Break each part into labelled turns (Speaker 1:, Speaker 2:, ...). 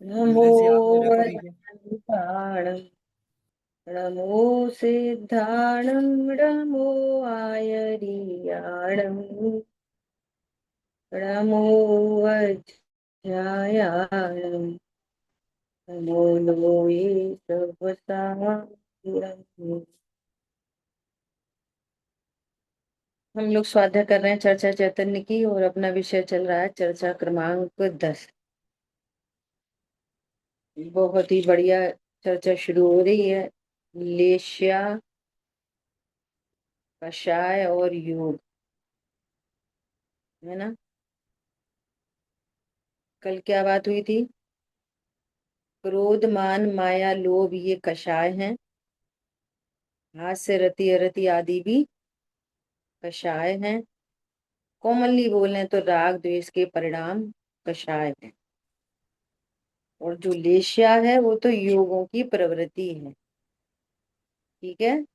Speaker 1: नमो
Speaker 2: जैसे आपने रिकॉर्डिंग किया।
Speaker 1: वरदानम् नमो सिद्धाणं नमो आयर्याणं नमो वज्रायाणं नमो लोये सर्वसाहाय्यम्। हम लोग स्वाध्याय कर रहे हैं चर्चा चैतन्य की, और अपना विषय चल रहा है चर्चा क्रमांक 10। बहुत ही बढ़िया चर्चा शुरू हो रही है। लेश्या, कषाय और योग, है ना। कल क्या बात हुई थी? क्रोध मान माया लोभ ये कषाय हैं। हास्य रति अरति आदि भी कषाय हैं। कॉमनली बोलें तो राग द्वेष के परिणाम कषाय हैं। और जो लेश्या है वो तो योगों की प्रवृत्ति है। ठीक है।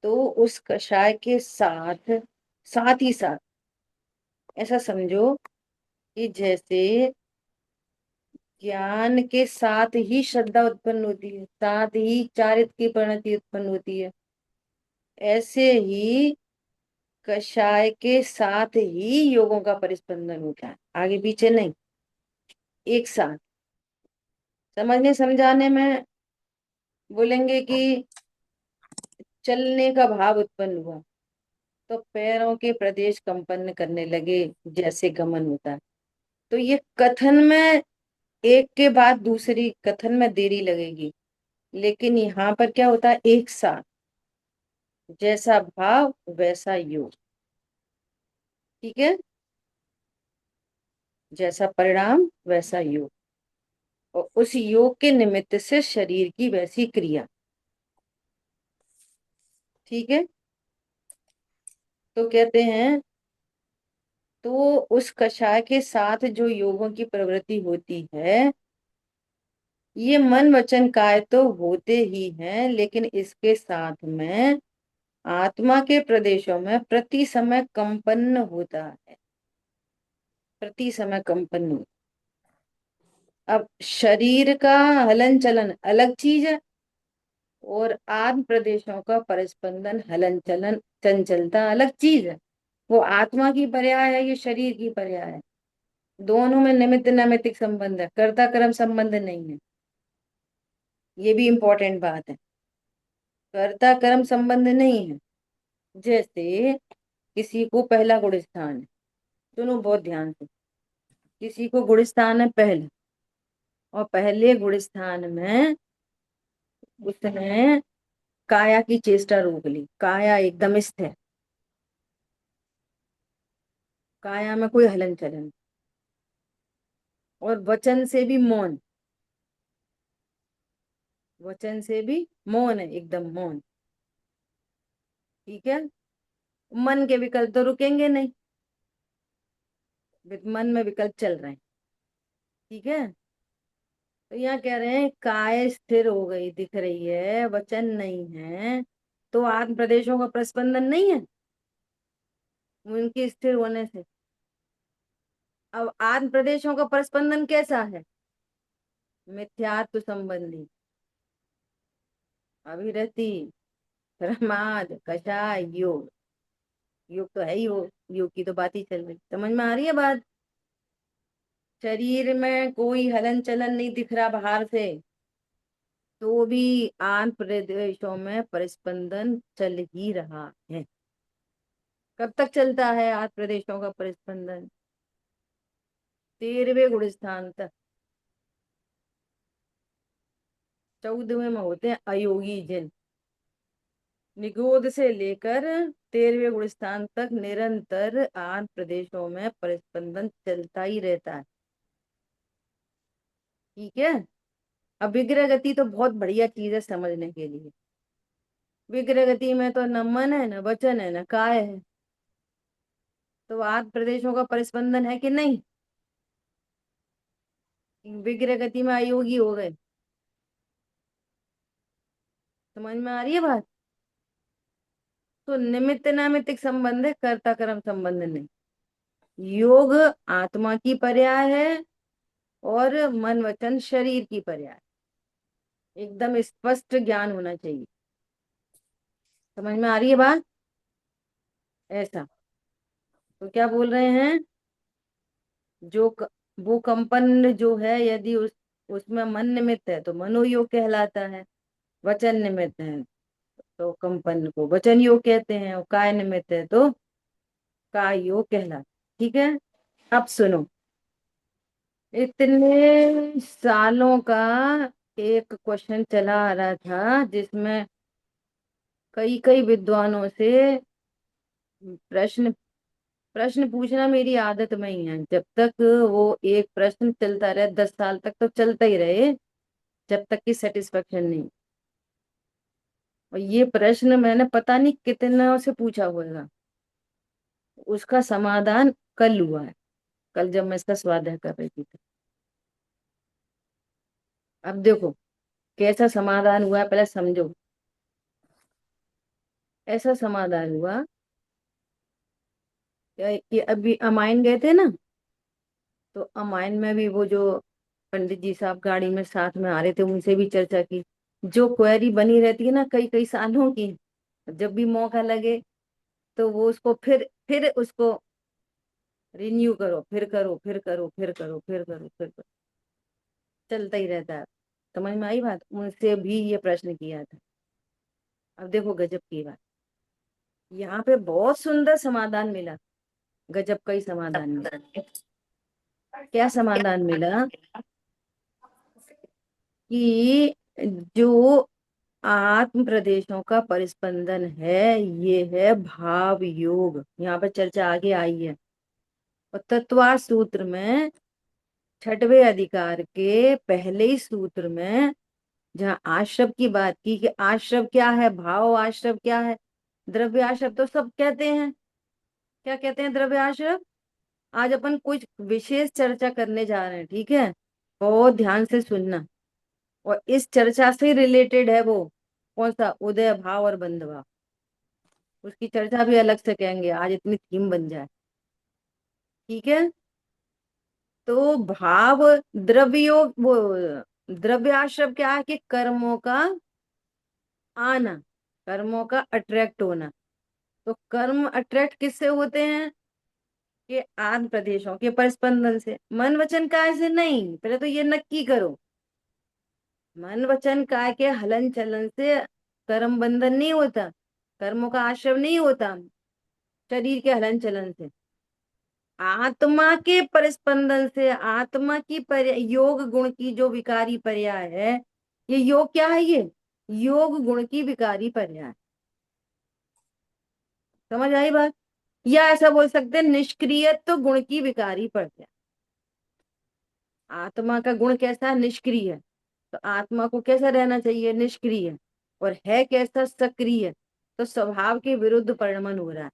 Speaker 1: तो उस कषाय के साथ साथ ही साथ ऐसा समझो कि जैसे ज्ञान के साथ ही श्रद्धा उत्पन्न होती है, साथ ही चारित्र की परिणति उत्पन्न होती है, ऐसे ही कषाय के साथ ही योगों का परिस्पंदन होता है, आगे पीछे नहीं, एक साथ। समझने समझाने में बोलेंगे कि चलने का भाव उत्पन्न हुआ तो पैरों के प्रदेश कंपन करने लगे, जैसे गमन होता है। तो ये कथन में एक के बाद दूसरी कथन में देरी लगेगी, लेकिन यहाँ पर क्या होता है, एक साथ। जैसा भाव वैसा योग। ठीक है। जैसा परिणाम वैसा योग, और उस योग के निमित्त से शरीर की वैसी क्रिया। ठीक है। तो कहते हैं, तो उस कषाय के साथ जो योगों की प्रवृत्ति होती है, ये मन वचन काय तो होते ही हैं, लेकिन इसके साथ में आत्मा के प्रदेशों में प्रति समय कंपन होता है। प्रति समय कंपन होता। अब शरीर का हलन चलन अलग चीज है, और आत्म प्रदेशों का परिस्पंदन हलन चलन चंचलता अलग चीज है। वो आत्मा की पर्याय है, ये शरीर की पर्याय है। दोनों में निमित्त नैमित्तिक संबंध है, कर्ता कर्म संबंध नहीं है। ये भी इंपॉर्टेंट बात है। कर्ता कर्म संबंध नहीं है। जैसे किसी को पहला गुण स्थान है, सुनो बहुत ध्यान से। किसी को गुण स्थान है पहला, और पहले गुण स्थान में उसने काया की चेष्टा रोक ली, काया एकदम स्थिर है, काया में कोई हलन चलन, और वचन से भी मौन, वचन से भी मौन है, एकदम मौन। ठीक है। मन के विकल्प तो रुकेंगे नहीं, मन में विकल्प चल रहे हैं। ठीक है। तो यहाँ कह रहे हैं काय स्थिर हो गई दिख रही है, वचन नहीं है, तो आत्म प्रदेशों का प्रस्पंदन नहीं है उनके स्थिर होने से। अब आत्म प्रदेशों का प्रस्पंदन कैसा है? मिथ्यात्व संबंधी, अभिरति, प्रमाद, कषाय, योग। योग तो है ही, हो योग की तो बात ही चल रही, समझ में आ रही है बात। शरीर में कोई हलन चलन नहीं दिख रहा बाहर से, तो भी आंत प्रदेशों में परिस्पंदन चल ही रहा है। कब तक चलता है आंत प्रदेशों का परिस्पंदन? 13वें गुण स्थान तक। 14वें में होते हैं अयोगी जिन। निगोद से लेकर 13वें गुण स्थान तक निरंतर आंत प्रदेशों में परिस्पंदन चलता ही रहता है। ठीक है। अब विग्रह गति तो बहुत बढ़िया चीज है समझने के लिए। विग्रह गति में तो न मन है, न वचन है, न काय है, तो आठ प्रदेशों का परिस्पंदन है कि नहीं? विग्रह गति में अयोगी हो गए। समझ में आ रही है बात। तो निमित्त नैमित्तिक संबंध है, कर्ता कर्म संबंध नहीं। योग आत्मा की पर्याय है, और मन वचन शरीर की पर्याय। एकदम स्पष्ट ज्ञान होना चाहिए। समझ में आ रही है बात? ऐसा। तो क्या बोल रहे हैं? जो वो कंपन जो है, यदि उसमें मन निमित्त है तो मनोयोग कहलाता है। वचन निमित्त है तो कंपन को वचन योग कहते हैं, और काय निमित्त है तो काय योग कहलाता है। ठीक है। अब सुनो, इतने सालों का एक क्वेश्चन चला आ रहा था जिसमें कई कई विद्वानों से प्रश्न प्रश्न पूछना मेरी आदत में ही है। जब तक वो एक प्रश्न चलता रहे 10 साल तक तो चलता ही रहे, जब तक कि सेटिस्फेक्शन नहीं। और ये प्रश्न मैंने पता नहीं कितने से पूछा होगा, उसका समाधान कल हुआ है। कल जब मैं इसका स्वाध्याय कर रही थी तो। अब देखो कैसा समाधान हुआ है, पहले समझो। ऐसा समाधान हुआ कि अभी अमाइन गए थे ना, तो अमाइन में भी वो जो पंडित जी साहब गाड़ी में साथ में आ रहे थे, उनसे भी चर्चा की। जो क्वेरी बनी रहती है ना कई कई सालों की, जब भी मौका लगे तो वो उसको फिर उसको रिन्यू करो, फिर करो, फिर करो, फिर करो, फिर करो, फिर करो, चलता ही रहता है। समझ में आई बात? उनसे भी ये प्रश्न किया था। अब देखो गजब की बात, यहाँ पे बहुत सुंदर समाधान मिला। गजब का ही समाधान मिला। क्या समाधान मिला? कि जो आत्म प्रदेशों का परिस्पंदन है, ये है भाव योग। यहाँ पर चर्चा आगे आई है। और तत्वार सूत्र में छठवें अधिकार के पहले ही सूत्र में जहाँ आश्रव की बात की कि आश्रव क्या है, भाव आश्रव क्या है, द्रव्य आश्रव तो सब कहते हैं। क्या कहते हैं? द्रव्य आश्रव। आज अपन कुछ विशेष चर्चा करने जा रहे हैं, ठीक है? बहुत ध्यान से सुनना। और इस चर्चा से रिलेटेड है वो, कौन सा? उदय भाव और बंध भाव। उसकी चर्चा भी अलग से करेंगे, आज इतनी थीम बन जाए। ठीक है। तो भाव, द्रव्योग, वो द्रव्य आश्रव क्या है? कि कर्मों का आना, कर्मों का अट्रैक्ट होना। तो कर्म अट्रैक्ट किससे होते हैं? कि आन प्रदेशों के परिस्पंदन से। मन वचन काय से नहीं, पहले तो ये नक्की करो। मन वचन काय के हलन चलन से कर्म बंधन नहीं होता, कर्मों का आश्रय नहीं होता, शरीर के हलन चलन से। आत्मा के परिस्पंदन से, आत्मा की योग गुण की जो विकारी पर्याय है, ये योग क्या है? ये योग गुण की विकारी पर्याय। समझ आई बात? या ऐसा बोल सकते हैं, निष्क्रियत्व गुण की विकारी पर्याय। आत्मा का गुण कैसा है? निष्क्रिय। तो आत्मा को कैसा रहना चाहिए? निष्क्रिय। और है कैसा? सक्रिय। तो स्वभाव के विरुद्ध परिणमन हो रहा है।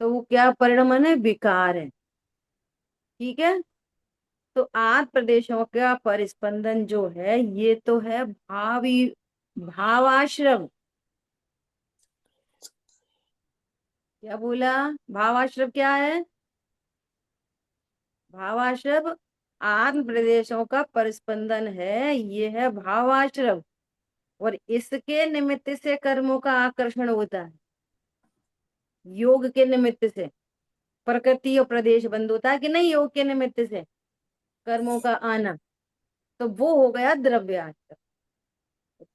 Speaker 1: तो वो क्या परिणमन है? विकार है। ठीक है। तो आठ प्रदेशों का परिस्पंदन जो है, ये तो है भावी भावाश्रम। क्या बोला? भावाश्रम क्या है? भावाश्रम आत्म प्रदेशों का परिस्पंदन है, ये है भावाश्रम। और इसके निमित्त से कर्मों का आकर्षण होता है, योग के निमित्त से। प्रकृति और प्रदेश बंद होता है कि नहीं योग के निमित्त से, कर्मों का आना। तो वो हो गया द्रव्य आश्रम।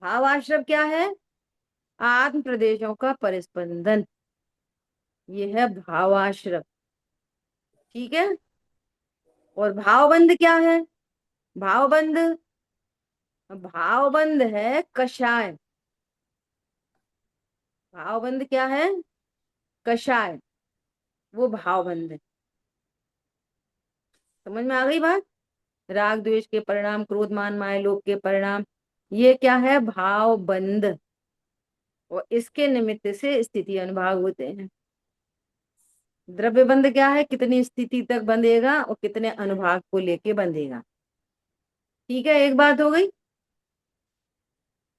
Speaker 1: भाव आश्रम क्या है? आत्म प्रदेशों का परिस्पंदन, ये है भावाश्रम। ठीक है। और भावबंध क्या है? भावबंध, भावबंध है कषाय। भावबंध क्या है? कषाय। वो भावबंध है। समझ में आ गई बात? राग द्वेष के परिणाम, क्रोध मान माया लोभ के परिणाम, ये क्या है? भावबंध। और इसके निमित्त से स्थिति अनुभाग होते हैं। द्रव्य बंध क्या है? कितनी स्थिति तक बंधेगा और कितने अनुभाग को लेके बंधेगा। ठीक है, एक बात हो गई।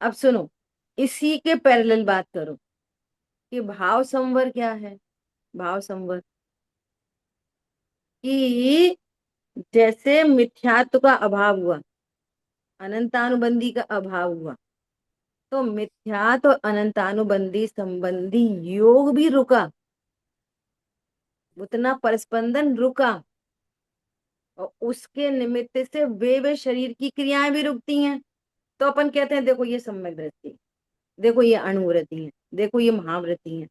Speaker 1: अब सुनो, इसी के पैरेलल बात करो कि भाव संवर क्या है। भाव संवर कि जैसे मिथ्यात्व का अभाव हुआ, अनंतानुबंधी का अभाव हुआ, तो मिथ्यात्व अनंतानुबंधी संबंधी योग भी रुका, उतना परस्पंदन रुका, और उसके निमित्त से वे शरीर की क्रियाएं भी रुकती हैं। तो अपन कहते हैं देखो ये सम्यक दृष्टि, देखो ये अणुवृत्ति है, देखो ये महावृत्ति है।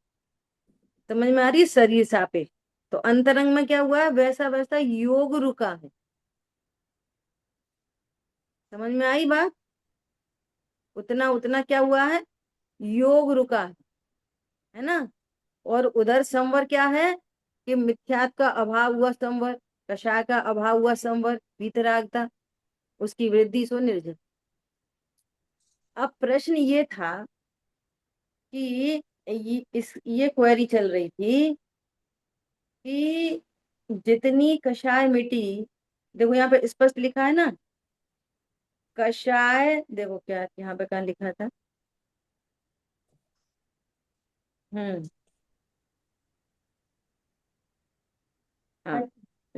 Speaker 1: समझ में आ रही है, शरीर सापेक्ष। तो अंतरंग में क्या हुआ है, वैसा वैसा योग रुका है। समझ में आई बात, उतना उतना क्या हुआ है, योग रुका है ना। और उधर संवर क्या है, कि मिथ्यात्व का अभाव हुआ संवर, कषाय का अभाव हुआ संवर, वीतरागता, उसकी वृद्धि सो निर्जर। अब प्रश्न ये था कि ये क्वेरी चल रही थी कि जितनी कषाय मिटी, देखो यहाँ पे स्पष्ट लिखा है ना, कषाय, देखो क्या यहाँ पे कहाँ लिखा था। हम्म, हाँ,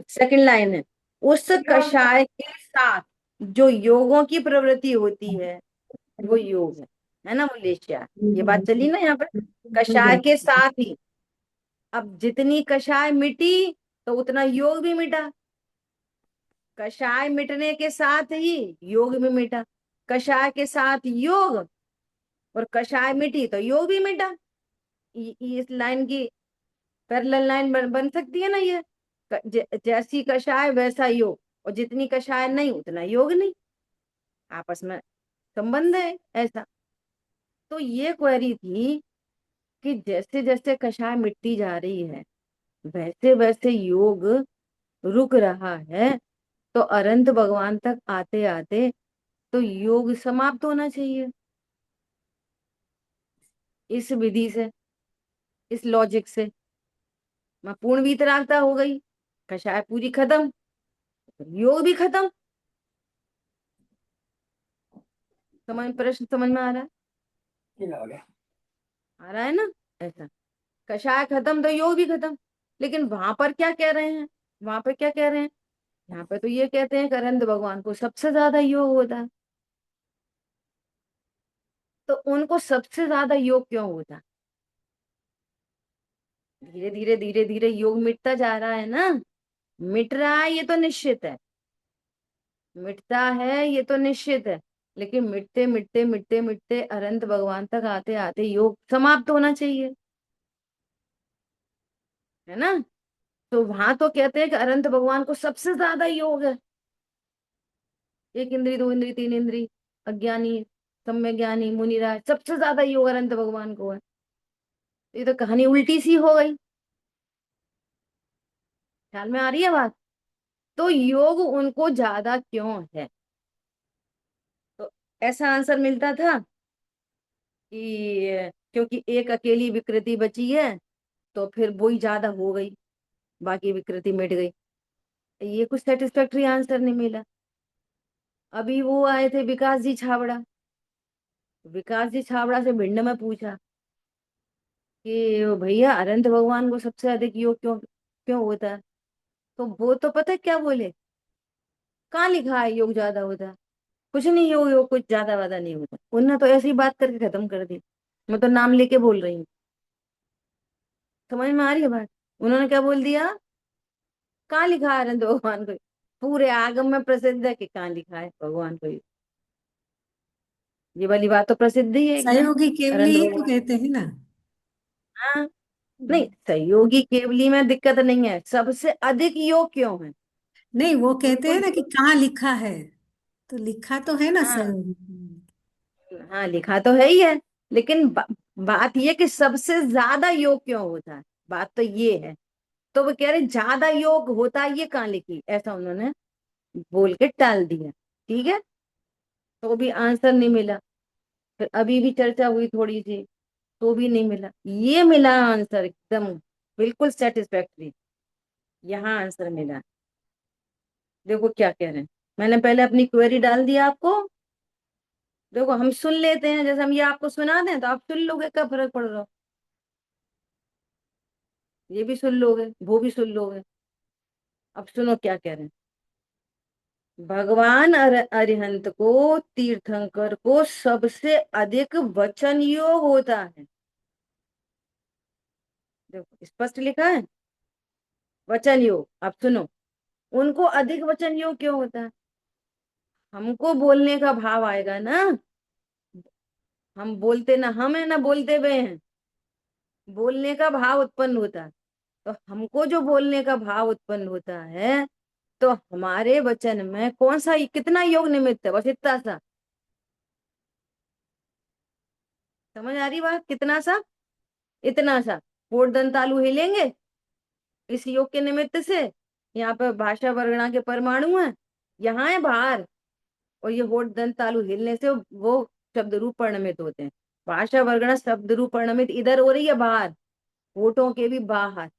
Speaker 1: सेकंड लाइन है, उस कषाय के साथ जो योगों की प्रवृत्ति होती है वो योग है ना, वो लेशिया। ये बात चली ना यहाँ पे, कषाय के साथ ही। अब जितनी कषाय मिटी तो उतना योग भी मिटा, कषाय मिटने के साथ ही योग भी मिटा, कषाय के साथ योग, और कषाय मिटी तो योग भी मिटा। इस लाइन की पैरेलल लाइन बन सकती है ना ये, जैसी कषाय वैसा योग, और जितनी कषाय नहीं उतना योग नहीं, आपस में संबंध है ऐसा। तो ये क्वेरी थी कि जैसे जैसे कषाय मिटती जा रही है वैसे वैसे योग रुक रहा है, तो अनंत भगवान तक आते आते तो योग समाप्त होना चाहिए, इस विधि से, इस लॉजिक से। मैं पूर्ण वीतरागता हो गई, कषाय पूरी खत्म, योग भी खत्म। प्रश्न समझ में आ रहा है, आ रहा है ना, ऐसा। कषाय खत्म तो योग भी खत्म। लेकिन वहां पर क्या कह रहे हैं, वहां पर क्या कह रहे हैं, यहाँ पे तो ये कहते हैं कि अनंत भगवान को सबसे ज्यादा योग होता है। तो उनको सबसे ज्यादा योग क्यों होता है, धीरे धीरे धीरे धीरे योग मिटता जा रहा है ना, मिट रहा है ये तो निश्चित है, मिटता है ये तो निश्चित है। लेकिन मिटते मिटते मिटते मिटते अनंत भगवान तक आते आते योग समाप्त होना चाहिए, है ना। तो वहां तो कहते हैं कि अनंत भगवान को सबसे ज्यादा योग है, एक इंद्री, दो इंद्री, तीन इंद्री, अज्ञानी, सम्यक ज्ञानी, मुनिराज, सबसे ज्यादा योग अनंत भगवान को है। ये तो कहानी उल्टी सी हो गई, ख्याल में आ रही है बात। तो योग उनको ज्यादा क्यों है, तो ऐसा आंसर मिलता था कि क्योंकि एक अकेली विकृति बची है, तो फिर वही ज्यादा हो गई, बाकी विकृति मिट गई। ये कुछ सेटिस्फैक्ट्री आंसर नहीं मिला। अभी वो आए थे विकास जी छाबड़ा, विकास जी छाबड़ा से भिंड में पूछा कि भैया अनंत भगवान को सबसे अधिक योग क्यों क्यों होता है। तो वो तो पता है क्या बोले, कहाँ लिखा है योग ज्यादा होता है, कुछ नहीं, योग योग कुछ ज्यादा वादा नहीं होता। उन्होंने तो ऐसी ही बात करके खत्म कर दी, मैं तो नाम लेके बोल रही हूँ। समझ में आ रही है बात, उन्होंने क्या बोल दिया, कहाँ लिखा है अनंत भगवान को, पूरे आगम में प्रसिद्ध है कि कहाँ लिखा है भगवान को ये वाली बात तो प्रसिद्ध ही है एकदम,
Speaker 2: सहयोगी केवली
Speaker 1: अनंत
Speaker 2: ही तो
Speaker 1: भगवान।
Speaker 2: कहते हैं ना।
Speaker 1: हाँ, नहीं सहयोगी केवली में दिक्कत नहीं है, सबसे अधिक योग क्यों है,
Speaker 2: नहीं, वो कहते
Speaker 1: उनको
Speaker 2: हैं ना कि
Speaker 1: योग।
Speaker 2: कहाँ लिखा है, तो लिखा तो है ना
Speaker 1: हाँ,
Speaker 2: सहयोगी।
Speaker 1: हाँ लिखा तो है ही है, लेकिन बात ये कि सबसे ज्यादा योग क्यों होता है, बात तो ये है। तो वो कह रहे ज्यादा योग होता है ये कहाँ लिखी, ऐसा उन्होंने बोल के टाल दिया। ठीक है, तो भी आंसर नहीं मिला। फिर अभी भी चर्चा हुई थोड़ी सी, तो भी नहीं मिला, ये मिला आंसर एकदम बिल्कुल सेटिस्फैक्ट्री, यहाँ आंसर मिला। देखो क्या कह रहे हैं, मैंने पहले अपनी क्वेरी डाल दिया आपको। देखो हम सुन लेते हैं, जैसे हम ये आपको सुना दें तो आप सुन लोगे, क्या फर्क पड़ रहा हो, ये भी सुन लोगे वो भी सुन लोगे। अब सुनो क्या कह रहे हैं, भगवान अरिहंत को, तीर्थंकर को सबसे अधिक वचन योग होता है। देखो स्पष्ट लिखा है, वचन योग। अब सुनो, उनको अधिक वचन योग क्यों होता है? हमको बोलने का भाव आएगा ना, हम बोलते ना हम है ना बोलते हुए हैं, बोलने का भाव उत्पन्न होता है। तो हमको जो बोलने का भाव उत्पन्न होता है, तो हमारे वचन में कौन सा कितना योग निमित्त है, बस इतना सा। समझ आ रही बात? कितना सा? इतना सा। होठ दंत तालु हिलेंगे इस योग के निमित्त से। यहाँ पे भाषा वर्गणा के परमाणु है, यहाँ है बाहर, और ये होठ दंत तालु हिलने से वो शब्द रूप परिणमित होते हैं। भाषा वर्गणा शब्द रूप परिणमित इधर हो रही है बाहर, होठों के भी बाहर।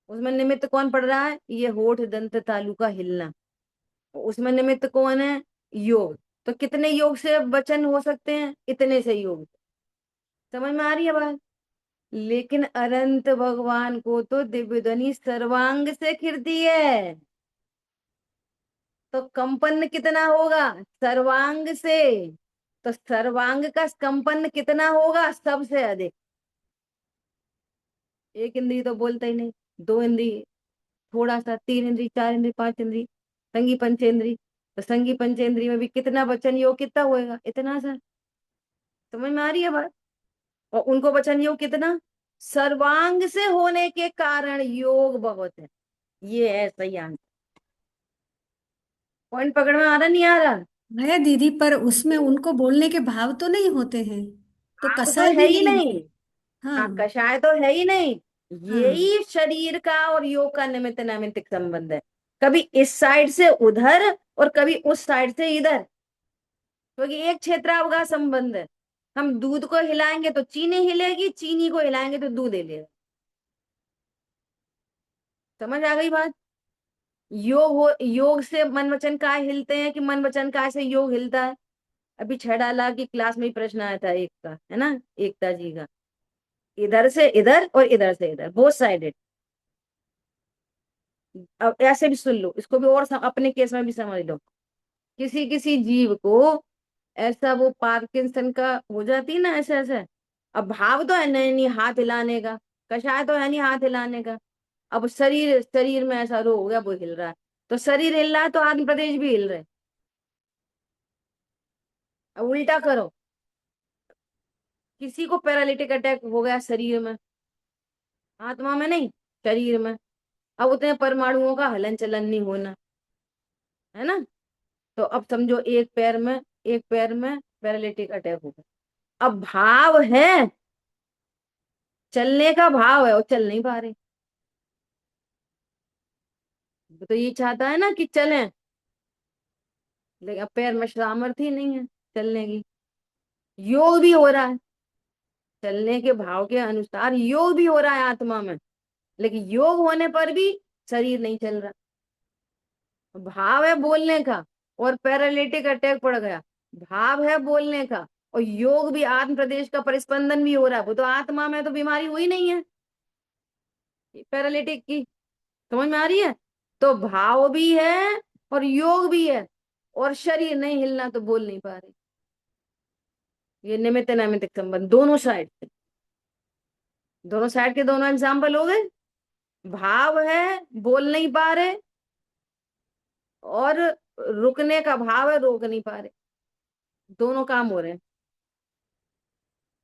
Speaker 1: उसमें निमित्त कौन पड़ रहा है? ये होठ दंत तालु का हिलना। उसमें निमित्त कौन है? योग। तो कितने योग से वचन हो सकते हैं? इतने से योग। समझ में आ रही है बात? लेकिन अनंत भगवान को तो दिव्य ध्वनि सर्वांग से खिरती है, तो कंपन कितना होगा? सर्वांग से। तो सर्वांग का कंपन कितना होगा? सबसे अधिक। एक इंद्री तो बोलता ही नहीं, दो इंद्री थोड़ा सा, तीन इंद्री, चार इंद्री, पांच इंद्री, संगी पंचेंद्री। तो संगी पंचेंद्री में भी कितना वचन योग कितना होएगा? इतना सा। समझ में आ रही है बात? और उनको वचन योग कितना? सर्वांग से होने के कारण योग बहुत है। ये है सही आंसर। पॉइंट पकड़ में आ रहा नहीं आ रहा?
Speaker 2: है दीदी, पर उसमें उनको बोलने के भाव तो नहीं होते हैं, तो
Speaker 1: भाव तो
Speaker 2: कसाय
Speaker 1: है
Speaker 2: भी
Speaker 1: ही
Speaker 2: नहीं
Speaker 1: नहीं।
Speaker 2: है। हाँ।
Speaker 1: हाँ, कषाय तो है ही नहीं।
Speaker 2: हाँ।
Speaker 1: यही शरीर का और योग का निमित्त नैमित्तिक संबंध है। कभी इस साइड से उधर और कभी उस साइड से इधर, क्योंकि एक क्षेत्रावगाह संबंध है। हम दूध को हिलाएंगे तो चीनी हिलेगी, चीनी को हिलाएंगे तो दूध हिलेगा। समझ आ गई बात? योग से मन वचन काय हिलते हैं कि मन वचन काय से योग हिलता है? अभी छह डाला की क्लास में ही प्रश्न आया था एक का, है ना, एकता जी का। इधर से इधर और इधर से इधर, बोथ साइडेड। अब ऐसे भी सुन लो इसको भी, और अपने केस में भी समझ लो। किसी किसी जीव को ऐसा वो पार्किंसन का हो जाती है ना, ऐसे ऐसे। अब भाव तो है नहीं, नहीं हाथ हिलाने का, कषाय तो है नहीं हाथ हिलाने का। अब शरीर शरीर में ऐसा रोग हो गया, वो हिल रहा है। तो शरीर हिल रहा है तो आत्म प्रदेश भी हिल रहे। अब उल्टा करो, किसी को पैरालिटिक अटैक हो गया शरीर में, आत्मा में नहीं, शरीर में। अब उतने परमाणुओं का हलन चलन नहीं होना, है ना। तो अब समझो एक पैर में पैरालिटिक अटैक हो गया। अब भाव है, चलने का भाव है, और चल नहीं पा रहे। वो तो ये चाहता है ना कि चलें, लेकिन अब पैर में सामर्थ्य ही नहीं है चलने की। योग भी हो रहा है, चलने के भाव के अनुसार योग भी हो रहा है आत्मा में, लेकिन योग होने पर भी शरीर नहीं चल रहा। भाव है बोलने का और पैरालिटिक अटैक पड़ गया। भाव है बोलने का और योग भी, आत्म प्रदेश का परिस्पंदन भी हो रहा है। वो तो आत्मा में तो बीमारी हुई नहीं है पैरालिटिक की। समझ में आ रही है? तो भाव भी है और योग भी है, और शरीर नहीं हिलना तो बोल नहीं पा रहे। ये निमित्त नैमित्तिक संबंध दोनों साइड से, दोनों साइड के दोनों एग्जाम्पल हो गए। भाव है, बोल नहीं पा रहे, और रुकने का भाव है, रोक नहीं पा रहे। दोनों काम हो रहे हैं।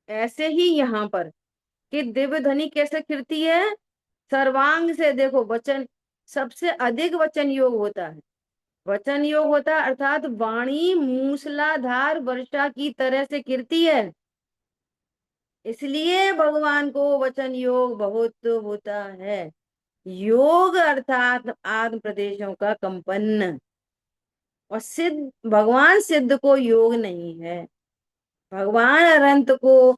Speaker 1: ऐसे ही यहाँ पर कि दिव्य ध्वनि कैसे खिरती है? सर्वांग से। देखो वचन, सबसे अधिक वचन योग होता है। वचन योग होता है अर्थात वाणी मूसलाधार वर्षा की तरह से गिरती है। इसलिए भगवान को वचन योग बहुत होता है। योग अर्थात आत्म प्रदेशों का कंपन। और सिद्ध, भगवान सिद्ध को योग नहीं है। भगवान अनंत को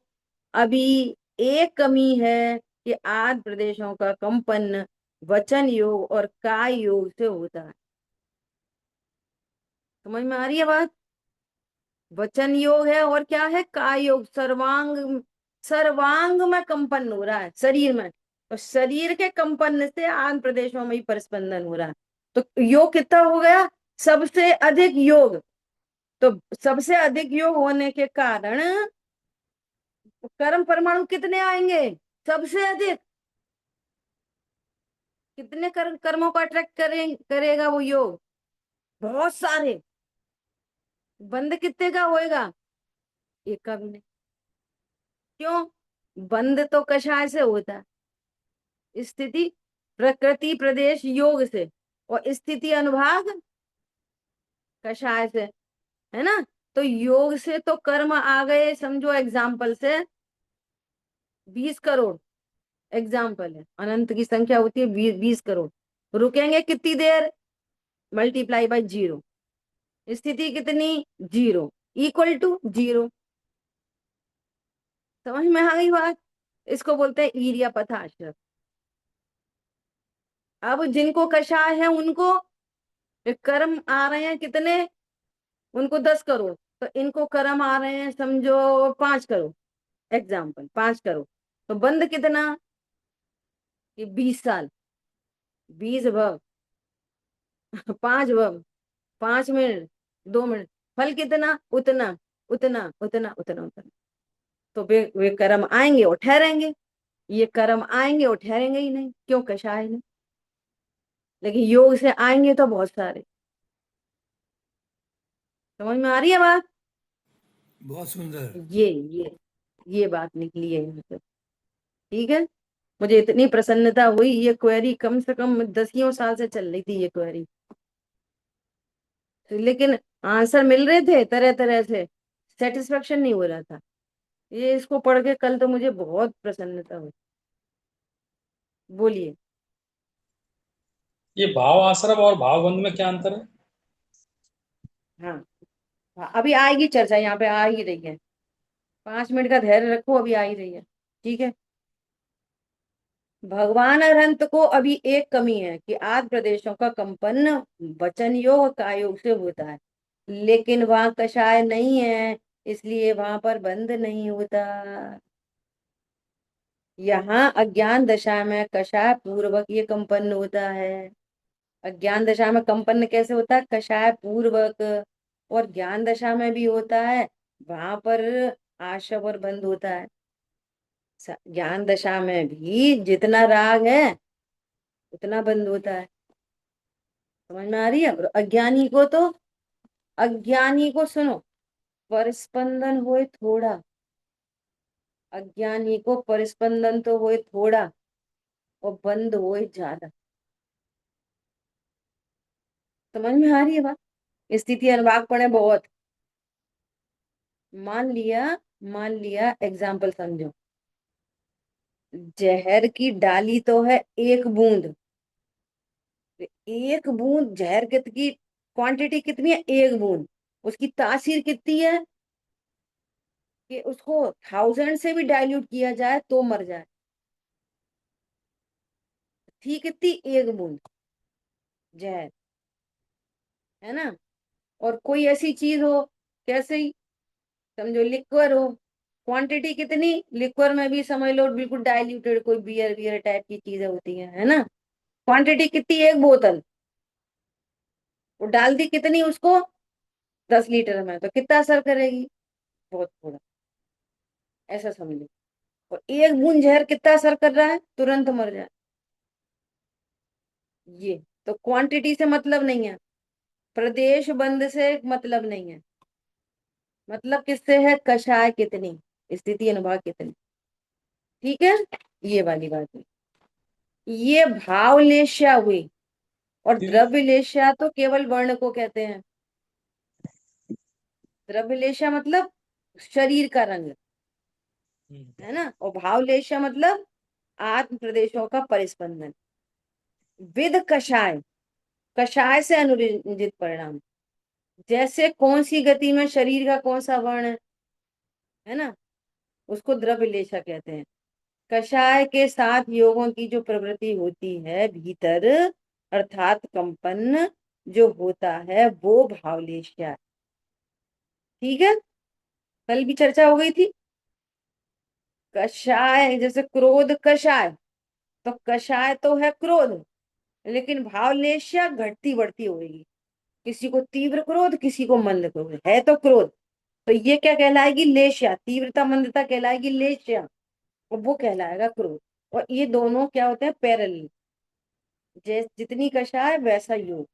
Speaker 1: अभी एक कमी है कि आद प्रदेशों का कंपन वचन योग और काय योग से होता है। समझ में आ रही है बात? वचन योग है और क्या है? काय योग। सर्वांग, सर्वांग में कंपन हो रहा है शरीर में, तो शरीर के कंपन से आन प्रदेशों में ही परिस्पंदन हो रहा है। तो योग कितना हो गया? सबसे अधिक योग। तो सबसे अधिक योग होने के कारण कर्म परमाणु कितने आएंगे? सबसे अधिक। कितने कर्मों को अट्रैक्ट करेगा वो योग? बहुत सारे। बंद कितने का होएगा? एक का भी नहीं। क्यों? बंद तो कषाय से होता है, स्थिति प्रकृति प्रदेश योग से, और स्थिति अनुभाग कषाय से, है ना। तो योग से तो कर्म आ गए, समझो एग्जाम्पल से 20 करोड़। एग्जाम्पल है, अनंत की संख्या होती है 20 करोड़। रुकेंगे कितनी देर? Multiply by zero. स्थिति कितनी? जीरो। Equal to zero. समझ में आ गई बात? इसको बोलते हैं ईर्या पथाश्र। अब जिनको कषाय है उनको कर्म आ रहे हैं कितने? उनको 10 करोड़। तो इनको कर्म आ रहे हैं समझो 5 करोड़। एग्जाम्पल 5 करोड़। तो बंद कितना? कि 20 साल। 20 भव 5 भव 5 मिनट 2 मिनट। फल कितना? उतना उतना उतना उतना उतना। तो वे कर्म आएंगे और ठहरेंगे। ये कर्म आएंगे और ठहरेंगे ही नहीं, क्यों? कषाय नहीं। लेकिन योग से आएंगे तो बहुत सारे। समझ में आ रही है बात?
Speaker 3: बहुत सुंदर।
Speaker 1: ये ये बात निकली है यहाँ से। ठीक है। मुझे इतनी प्रसन्नता हुई, ये क्वेरी कम से कम 10 साल से चल रही थी ये क्वेरी। तो लेकिन आंसर मिल रहे थे तरह तरह से, सेटिस्फेक्शन नहीं हो रहा था। ये इसको पढ़ के कल तो मुझे बहुत प्रसन्नता हुई। बोलिए।
Speaker 4: ये भाव आश्रम और भावबंध में क्या अंतर है?
Speaker 1: हाँ, हाँ, अभी आएगी चर्चा, यहाँ पे आ ही रही है। 5 मिनट का धैर्य रखो, अभी आ ही रही है। ठीक है। भगवान अरहंत को अभी एक कमी है कि आद प्रदेशों का कंपन वचन योग काय योग से होता है, लेकिन वहां कषाय नहीं है, इसलिए वहां पर बंध नहीं होता। यहाँ अज्ञान दशा में कषाय पूर्वक ये कंपन होता है। अज्ञान दशा में कंपन कैसे होता है? कषाय पूर्वक। और ज्ञान दशा में भी होता है, वहां पर आशव और बंध होता है। ज्ञान दशा में भी जितना राग है उतना बंद होता है। समझ में आ रही है? और अज्ञानी को तो, अज्ञानी को सुनो, परिस्पंदन होए थोड़ा। अज्ञानी को परिस्पंदन तो होए थोड़ा और बंद होए ज्यादा। समझ में आ रही है बात? स्थिति अनुभाग पढ़े बहुत। मान लिया, मान लिया एग्जाम्पल समझो, जहर की डाली तो है एक बूंद। एक बूंद जहर की क्वांटिटी कितनी है? एक बूंद। उसकी तासीर कितनी है कि उसको 1000 से भी डाइल्यूट किया जाए तो मर जाए। थी कितनी? एक बूंद जहर, है ना। और कोई ऐसी चीज हो, कैसे ही समझो लिक्वर हो, क्वांटिटी कितनी? लिक्वर में भी समझ लो बिल्कुल डाइल्यूटेड कोई बियर बियर टाइप की चीजें होती है ना। क्वांटिटी कितनी? एक बोतल। वो डाल दी कितनी उसको? 10 लीटर में, तो कितना असर करेगी? बहुत थोड़ा। ऐसा समझो। और एक बूंद जहर कितना असर कर रहा है? तुरंत मर जाए। ये तो क्वांटिटी से मतलब नहीं है, प्रदेश बंद से मतलब नहीं है। मतलब किससे है? कषाय कितनी, स्थिति अनुभाग कितनी। ठीक है। ये वाली बात है। ये भावलेशा हुई। और
Speaker 4: दीदी,
Speaker 1: द्रव्यलेशा तो केवल वर्ण को कहते हैं। द्रव्यलेशा मतलब शरीर का रंग, है ना। और भावलेशा मतलब आत्म प्रदेशों का परिस्पंदन। विद कषाय, कषाय से अनुरंजित परिणाम। जैसे कौन सी गति में शरीर का कौन सा वर्ण है ना, उसको द्रव्यलेशा कहते हैं। कषाय के साथ योगों की जो प्रवृत्ति होती है भीतर, अर्थात कंपन जो होता है वो भावलेशा है। ठीक है। कल भी चर्चा हो गई थी। कषाय जैसे क्रोध कषाय, तो कषाय तो है क्रोध, लेकिन भावलेशा घटती बढ़ती होगी। किसी को तीव्र क्रोध, किसी को मंद क्रोध, है तो क्रोध। तो ये क्या कहलाएगी? लेशा। तीव्रता मंदता कहलाएगी लेशा, और वो कहलाएगा क्रोध। और ये दोनों क्या होते हैं? पैरेलल। जैसे जितनी कषाय वैसा योग।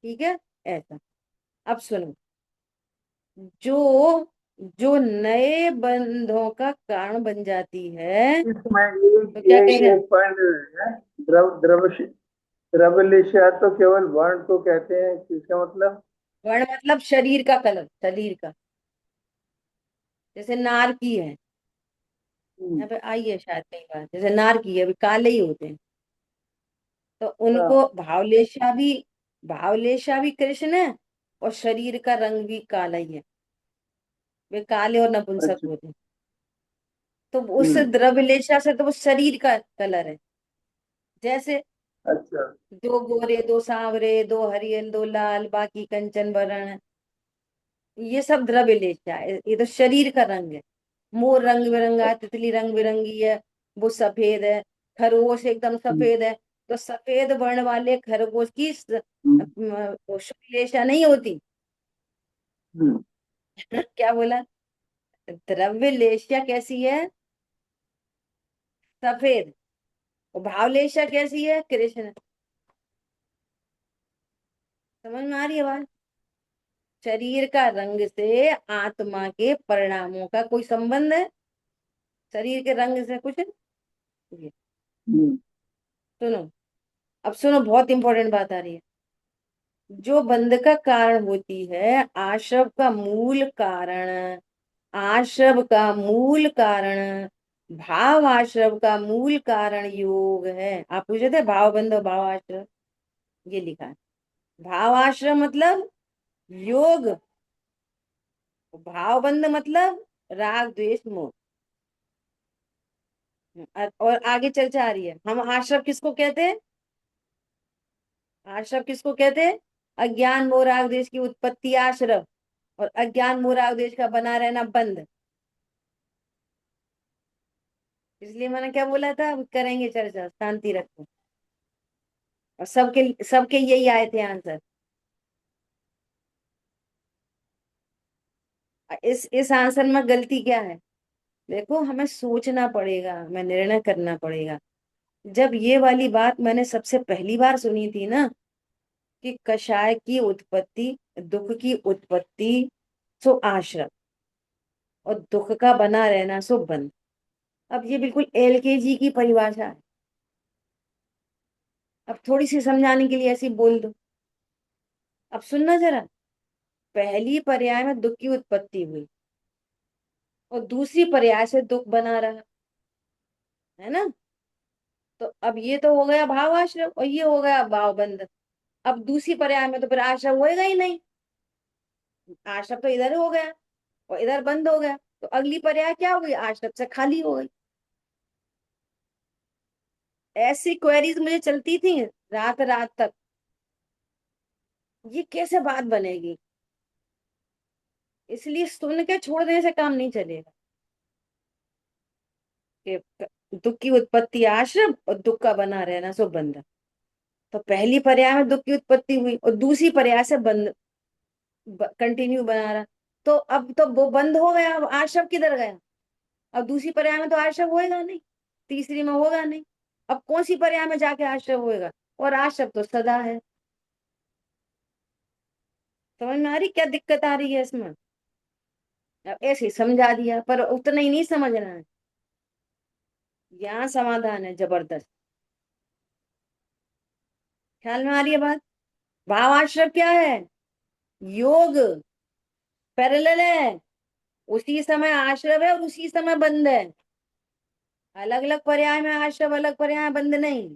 Speaker 1: ठीक है, ऐसा। अब सुनो, जो जो नए बंधों का कारण बन जाती है,
Speaker 5: इसमें
Speaker 1: तो
Speaker 5: एक
Speaker 1: क्या
Speaker 5: एक
Speaker 1: कहेगा?
Speaker 5: एक पॉइंट है। द्रवलेशिया तो केवल वर्ण को कहते हैं, इसका मतलब।
Speaker 1: वर्ण मतलब शरीर का कलर, शरीर का। जैसे नार की है,
Speaker 5: हम्म,
Speaker 1: यहाँ पे आई है शायद कई बार, जैसे नार की है, अभी काले ही होते हैं। तो उनको
Speaker 5: हाँ,
Speaker 1: भावलेशा भी कृष्ण है, और शरीर का रंग भी काला ही है। वे काले और नपुंसक
Speaker 5: अच्छा।
Speaker 1: होते हैं। तो उस
Speaker 5: हम्म,
Speaker 1: द्रवलेशा से तो वो शरीर का कलर है। जैसे
Speaker 5: अच्छा।
Speaker 1: दो गोरे, दो सांवरे, दो हरियल, दो लाल, बाकी कंचन वर्ण, ये सब द्रव्यलेशा है। ये तो शरीर का रंग है। मोर रंग बिरंगा है, तितली रंग बिरंगी है, वो सफेद है। खरगोश एकदम
Speaker 5: हम्म,
Speaker 1: सफेद है। तो सफेद वर्ण वाले खरगोश की
Speaker 5: हम्म,
Speaker 1: वो शुक्लेशा नहीं होती।
Speaker 5: हम्म,
Speaker 1: क्या बोला? द्रव्यलेशा कैसी है? सफेद। और भावलेशा कैसी है? कृष्ण। समझ में आ रही है बात? शरीर का रंग से आत्मा के परिणामों का कोई संबंध है? शरीर के रंग से कुछ? ये
Speaker 5: हम्म,
Speaker 1: सुनो, अब सुनो, बहुत इंपॉर्टेंट बात आ रही है। जो बंध का कारण होती है, आशव का मूल कारण, आश्रव का मूल कारण, भाव आश्रव का मूल कारण योग है। आप पूछे थे भाव बंध और भाव आश्रव, ये लिखा है। भाव आश्रव मतलब योग, भाव बंध मतलब राग द्वेष मोह। और आगे चर्चा आ रही है। हम आश्रव किसको कहते हैं? आश्रव किसको कहते हैं? अज्ञान मोह राग द्वेष की उत्पत्ति आश्रव, और अज्ञान मोह राग द्वेष का बना रहना बंध। इसलिए मैंने क्या बोला था, अब करेंगे चर्चा, शांति रखो। और सबके सबके यही आए थे आंसर। इस आंसर में गलती क्या है? देखो, हमें सोचना पड़ेगा, हमें निर्णय करना पड़ेगा। जब ये वाली बात मैंने सबसे पहली बार सुनी थी ना, कि कषाय की उत्पत्ति, दुख की उत्पत्ति सो आश्रम, और दुख का बना रहना सो बंध। अब ये बिल्कुल एलकेजी की परिभाषा है। अब थोड़ी सी समझाने के लिए ऐसी बोल दो। अब सुनना जरा। पहली पर्याय में दुख की उत्पत्ति हुई, और दूसरी पर्याय से दुख बना रहा, है ना? तो अब ये तो हो गया भाव आश्रम, और ये हो गया भाव बंध। अब दूसरी पर्याय में तो फिर आश्रम होएगा ही नहीं। आश्रम तो इधर हो गया, और इधर बंद हो गया। तो अगली पर्याय क्या हो गई? आश्रम से खाली हो गई। ऐसी क्वेरीज मुझे चलती थी रात रात तक। ये कैसे बात बनेगी? इसलिए सुन के छोड़ देने से काम नहीं चलेगा। कि दुख की उत्पत्ति आश्रम, और दुख का बना रहना सो बंधन। तो पहली पर्याय में दुख की उत्पत्ति हुई, और दूसरी पर्याय से बंद कंटिन्यू बना रहा। तो अब तो वो बंद हो गया, अब आश्रम किधर गया? अब दूसरी पर्याय में तो आश्रम होएगा नहीं, तीसरी में होगा नहीं। अब कौन सी पर्याय में जाके आश्रम होएगा? और आश्रम तो सदा है। समझ में आ रही क्या दिक्कत आ रही है इसमें? अब ऐसे ही समझा दिया, पर उतना ही नहीं समझना है। यहाँ समाधान है जबरदस्त। ख्याल में आ रही है बात? भाव आश्रम क्या है? योग पैरेलल है। उसी समय आश्रम है और उसी समय बंद है। अलग अलग पर्याय में आश्रम, अलग पर्याय में बंद नहीं।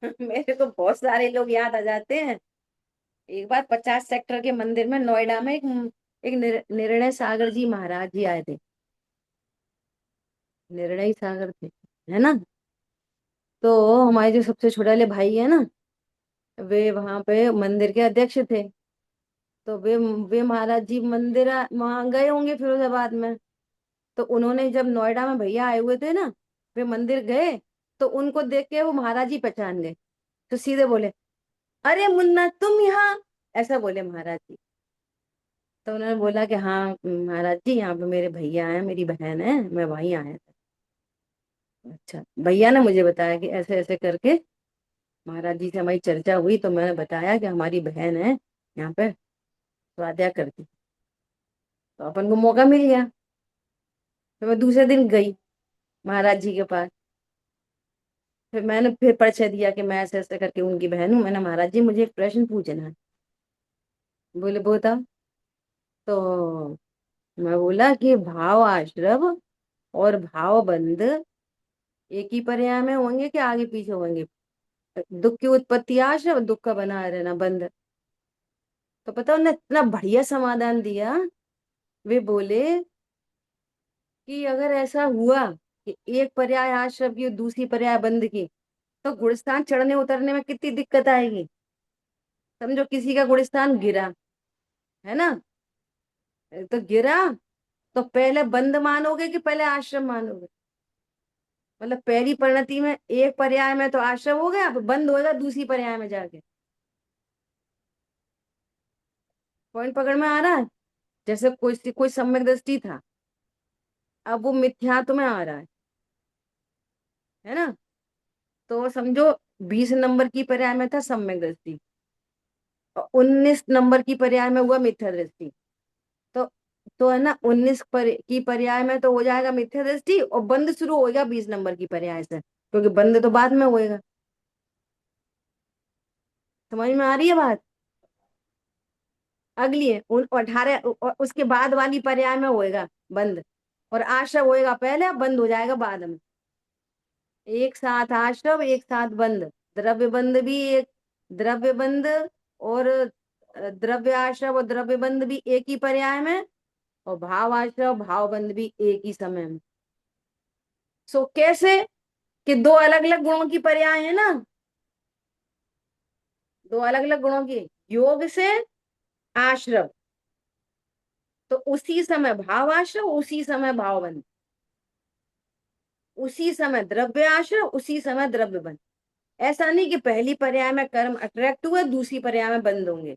Speaker 1: मेरे को बहुत सारे लोग याद आ जाते हैं। एक बार 50 सेक्टर के मंदिर में नोएडा में एक निर्णय सागर जी महाराज जी आए थे। निर्णय सागर थे, है ना? तो हमारे जो सबसे छोटे वाले भाई है ना, वे वहां पे मंदिर के अध्यक्ष थे। तो वे महाराज जी मंदिर वहां गए होंगे फिरोजाबाद में। तो उन्होंने जब नोएडा में भैया आए हुए थे ना, वे मंदिर गए, तो उनको देख के वो महाराज जी पहचान गए। तो सीधे बोले, अरे मुन्ना तुम यहाँ, ऐसा बोले महाराज जी। तो उन्होंने बोला कि हाँ महाराज जी, यहाँ पे मेरे भैया हैं, मेरी बहन है, मैं वहीं आया था। अच्छा, भैया ने मुझे बताया कि ऐसे ऐसे करके महाराज जी से हमारी चर्चा हुई, तो मैंने बताया कि हमारी बहन है यहाँ पे, स्वाध्याय करती। तो अपन को मौका मिल गया। तो मैं दूसरे दिन गई महाराज जी के पास। फिर मैंने फिर परिचय दिया कि मैं ऐसे ऐसे करके उनकी बहन हूँ। मैंने, महाराज जी मुझे एक प्रश्न पूछना है। बोले बोता। तो मैं बोला कि भाव आश्रव और भाव बंध एक ही पर्याय में होंगे कि आगे पीछे होंगे? दुख की उत्पत्ति आश्रव, दुख का बना रहना बंध। तो पता उन्होंने इतना बढ़िया समाधान दिया। वे बोले कि अगर ऐसा हुआ कि एक पर्याय आश्रव की और दूसरी पर्याय बंध की, तो गुणस्थान चढ़ने उतरने में कितनी दिक्कत आएगी। समझो किसी का गुणस्थान गिरा, है ना, तो गिरा, तो पहले बंद मानोगे कि पहले आश्रम मानोगे? मतलब पहली परिणति में एक पर्याय में तो आश्रम हो गया, अब बंद होगा दूसरी पर्याय में जाके। पॉइंट पकड़ में आ रहा है? जैसे कोई कोई सम्यक दृष्टि था, अब वो मिथ्यात्व में आ रहा है ना। तो समझो 20 नंबर की पर्याय में था सम्यक दृष्टि, और 19 नंबर की पर्याय में हुआ मिथ्या दृष्टि। तो तो है ना, की पर्याय में तो हो जाएगा मिथ्या दृष्टि, और बंद शुरू होएगा 20 नंबर की पर्याय से, क्योंकि बंद तो बाद में होएगा। समझ में आ रही है बात? अगली है उन 18, उसके बाद वाली पर्याय में होएगा बंद, और आश्रव होएगा पहले, बंद हो जाएगा बाद में। एक साथ आश्रव, एक साथ बंद। द्रव्य बंद भी एक, द्रव्य बंद और द्रव्य आश्रव और द्रव्य बंद भी एक ही पर्याय में, और भाव आश्रव भाव बंद भी एक ही समय में। सो कैसे? कि दो अलग अलग गुणों की पर्याय है ना, दो अलग अलग गुणों की। योग से आश्रव, तो उसी समय भाव आश्रव, उसी समय भाव बंद, उसी समय द्रव्य आश्रय, उसी समय द्रव्य बंद। ऐसा नहीं कि पहली पर्याय में कर्म अट्रैक्ट हुआ, दूसरी पर्याय में बंद होंगे।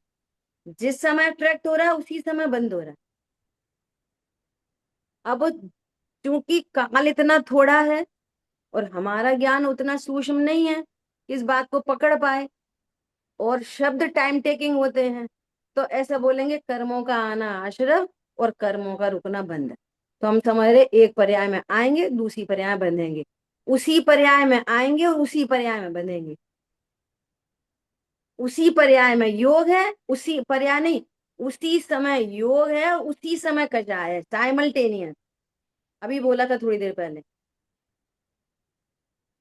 Speaker 1: जिस समय अट्रैक्ट हो रहा है उसी समय बंद हो रहा है। अब चूंकि काल इतना थोड़ा है और हमारा ज्ञान उतना सूक्ष्म नहीं है कि इस बात को पकड़ पाए, और शब्द टाइम टेकिंग होते हैं, तो ऐसा बोलेंगे कर्मों का आना आश्रव और कर्मों का रुकना बंद। तो हम समझ रहे एक पर्याय में आएंगे, दूसरी पर्याय में बंधेंगे, उसी पर्याय में आएंगे और उसी पर्याय में बंधेंगे। उसी पर्याय में योग है, उसी पर्याय नहीं, उसी समय योग है, उसी समय कषाय है, साइमल्टेनियस। अभी बोला था थोड़ी देर पहले।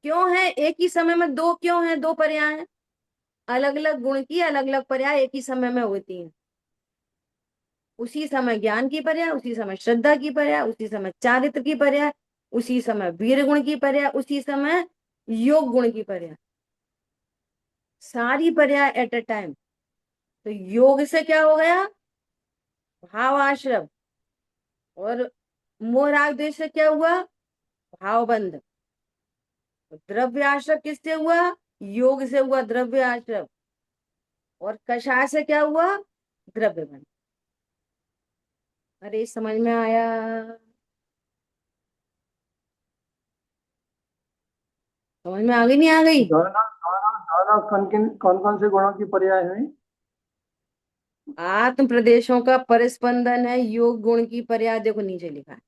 Speaker 1: क्यों है एक ही समय में दो, क्यों है दो पर्याय है? अलग अलग गुण की अलग अलग पर्याय एक ही समय में होती हैं। उसी समय ज्ञान की पर्याय, उसी समय श्रद्धा की पर्याय, उसी समय चारित्र की पर्याय, उसी समय वीर गुण की पर्याय, उसी समय योग गुण की पर्याय, सारी पर्याय एट अ टाइम। तो योग से क्या हो गया? भाव आश्रव। और मोह राग द्वेष से क्या हुआ? भाव बंध। द्रव्य आश्रव किससे हुआ? योग से हुआ द्रव्य आश्रव। और कषाय से क्या हुआ? द्रव्य बंध। अरे समझ में आया? समझ में आ गई नहीं आ गई?
Speaker 5: दोनों दोनों दोनों कौन कौन से गुणों की पर्याय हुई?
Speaker 1: आत्म प्रदेशों का परिस्पंदन है, योग गुण की पर्याय देखो नीचे लिखा है।
Speaker 5: ठीक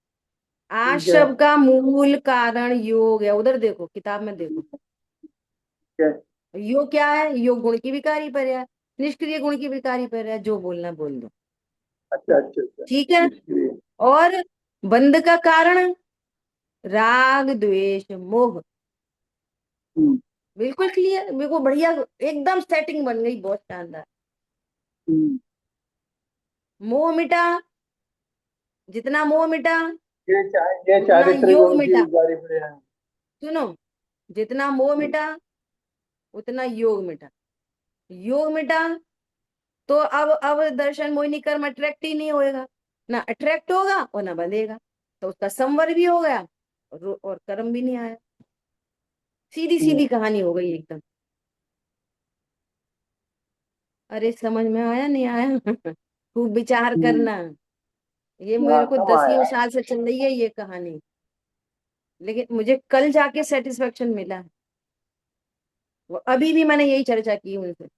Speaker 5: है।
Speaker 1: आश्रव का मूल कारण योग है, उधर देखो किताब में देखो।
Speaker 5: ठीक है।
Speaker 1: योग क्या है? योग गुण की विकारी पर्याय, निष्क्रिय गुण की विकारी पर्याय, जो बोलना बोल दो।
Speaker 5: अच्छा अच्छा अच्छा।
Speaker 1: ठीक है।
Speaker 5: निष्क्रिय।
Speaker 1: और बंध का कारण राग द्वेष मोह।
Speaker 5: हम्म।
Speaker 1: बिल्कुल क्लियर, बिल्कुल बढ़िया, एकदम सेटिंग बन गई, बहुत शानदार।
Speaker 5: हम्म।
Speaker 1: मोह मिटा, जितना मोह मिटा
Speaker 5: ये
Speaker 1: उतना
Speaker 5: चारित्रिक
Speaker 1: योग
Speaker 5: गुण की
Speaker 1: मिटा।
Speaker 5: विकारी पर्याय।
Speaker 1: सुनो, जितना मोह मिटा उतना योग मिटा। योग मिटा तो अब दर्शन मोहिनी कर्म अट्रैक्ट ही नहीं होएगा, ना अट्रैक्ट होगा और ना बंधेगा। तो उसका संवर भी हो गया और कर्म भी नहीं आया। सीधी
Speaker 5: हम्म।
Speaker 1: सीधी कहानी हो गई एकदम। अरे समझ में आया नहीं आया? खूब विचार
Speaker 5: हम्म।
Speaker 1: करना। ये
Speaker 5: हाँ,
Speaker 1: मेरे को
Speaker 5: कम आया
Speaker 1: 10 साल से चल रही है ये कहानी, लेकिन मुझे कल जाके सेटिस्फेक्शन मिला। वो अभी भी मैंने यही चर्चा की उनसे,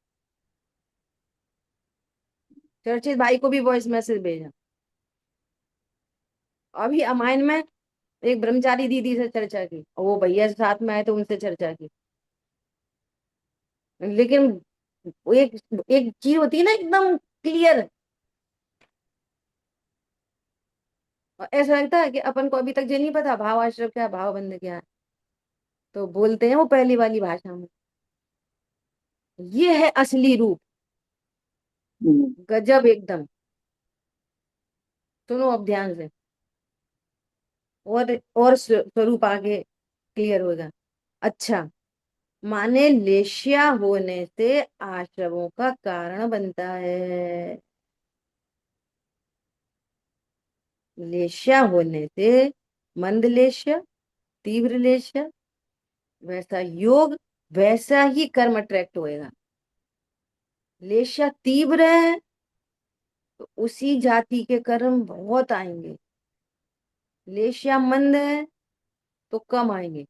Speaker 1: चर्चित भाई को भी वॉइस मैसेज भेजा। अभी रामायण में एक ब्रह्मचारी दीदी से चर्चा की, और वो भैया साथ में आए तो उनसे चर्चा की। लेकिन वो एक एक चीज होती है ना एकदम क्लियर, ऐसा लगता है कि अपन को अभी तक ये नहीं पता भाव आश्रय क्या है, भाव बंध क्या है। तो बोलते हैं वो पहली वाली भाषा में, ये है असली रूप।
Speaker 5: हम्म।
Speaker 1: गजब एकदम। सुनो अब ध्यान से, और स्वरूप आगे क्लियर होगा। अच्छा, माने लेश्या होने से आश्रमों का कारण बनता है। लेश्या होने से मंद लेश्या, तीव्र लेश्या, वैसा योग, वैसा ही कर्म अट्रैक्ट होएगा। लेश्या तीव्र है तो उसी जाति के कर्म बहुत आएंगे। लेश्या मंद है तो कम आएंगे।